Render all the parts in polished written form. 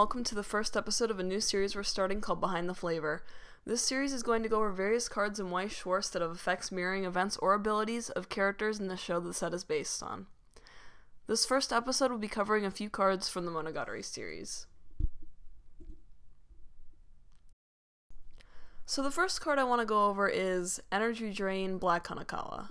welcome to the first episode of a new series we're starting called Behind the Flavor. This series is going to go over various cards in Weiss Schwarz that have effects mirroring events or abilities of characters in the show the set is based on. This first episode will be covering a few cards from the Monogatari series. So the first card I want to go over is Energy Drain Black HANEKAWA.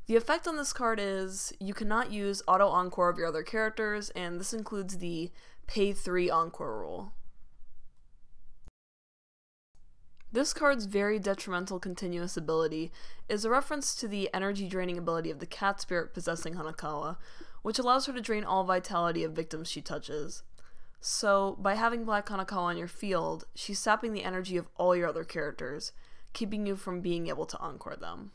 The effect on this card is you cannot use auto encore of your other characters, and this includes the pay 3 encore rule. This card's very detrimental continuous ability is a reference to the energy draining ability of the cat spirit possessing HANEKAWA, which allows her to drain all vitality of victims she touches. So, by having Black HANEKAWA on your field, she's sapping the energy of all your other characters, keeping you from being able to encore them.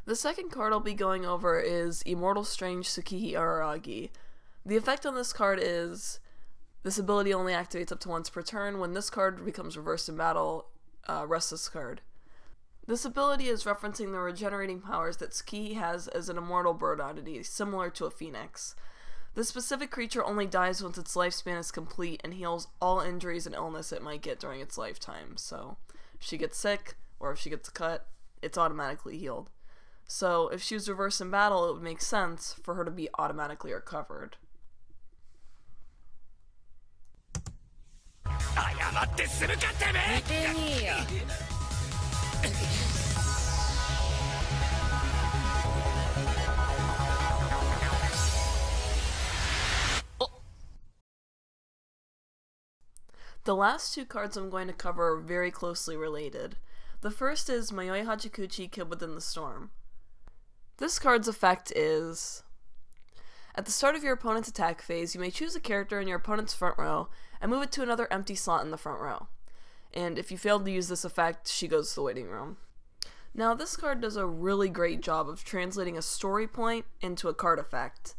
The second card I'll be going over is Immortal Strange TSUKIHI ARARAGI. The effect on this card is this ability only activates up to once per turn. When this card becomes reversed in battle, rest this card. This ability is referencing the regenerating powers that TSUKIHI has as an immortal bird oddity, similar to a phoenix. This specific creature only dies once its lifespan is complete and heals all injuries and illness it might get during its lifetime. So, if she gets sick, or if she gets a cut, it's automatically healed. So, if she was reversed in battle, it would make sense for her to be automatically recovered. The last two cards I'm going to cover are very closely related. The first is MAYOI HACHIKUJI Kid Within the Storm. This card's effect is, at the start of your opponent's attack phase, you may choose a character in your opponent's front row and move it to another empty slot in the front row. And if you fail to use this effect, she goes to the waiting room. Now, this card does a really great job of translating a story point into a card effect.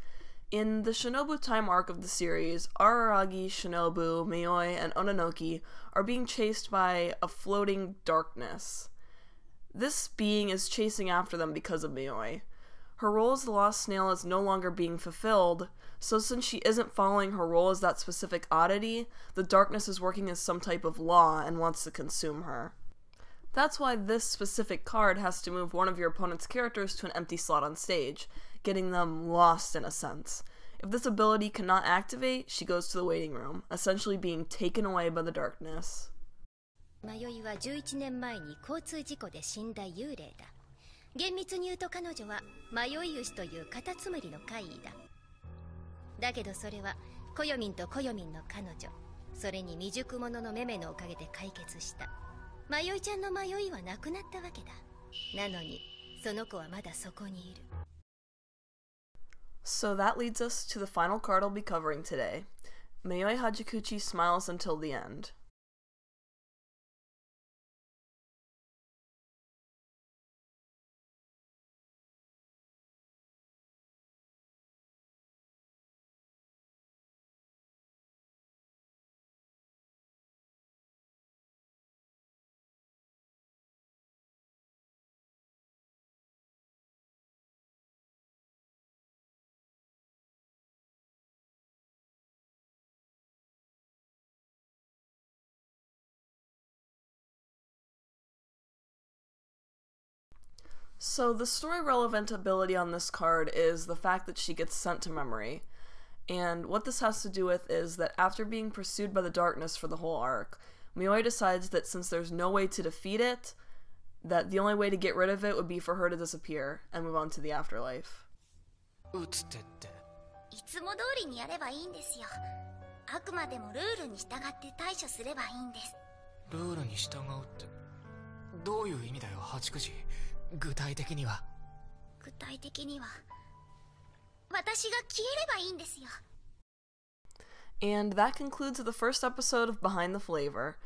In the Shinobu time arc of the series, Araragi, Shinobu, MAYOI, and Ononoki are being chased by a floating darkness. This being is chasing after them because of MAYOI. Her role as the lost snail is no longer being fulfilled, so since she isn't following her role as that specific oddity, the darkness is working as some type of law and wants to consume her. That's why this specific card has to move one of your opponent's characters to an empty slot on stage, getting them lost in a sense. If this ability cannot activate, she goes to the waiting room, essentially being taken away by the darkness. 迷いは11年前に交通事故で死んだ幽霊だ。厳密に言うと彼女は迷い牛というカタツムリの怪異だ。だけどそれはコヨミンとコヨミンの彼女、それに未熟者のメメのおかげで解決した。迷いちゃんの迷いはなくなったわけだ。なのにその子はまだそこにいる。So that leads us to the final card I'll be covering today. MAYOI HACHIKUJI Smiles Until the End. So the story relevant ability on this card is the fact that she gets sent to memory. And what this has to do with is that after being pursued by the darkness for the whole arc, MAYOI decides that since there's no way to defeat it, that the only way to get rid of it would be for her to disappear and move on to the afterlife. 撃つってって。いつも通りにやればいいんですよ。あくまでもルールに従って対処すればいいんです。ルールに従うってどういう意味だよ、八九時。具体的には。具体的には私が消えればいいんですよ。 And that concludes the first episode of Behind the Flavor.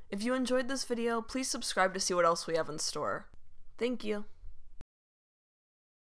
If you enjoyed this video, please subscribe to see what else we have in store. Thank you.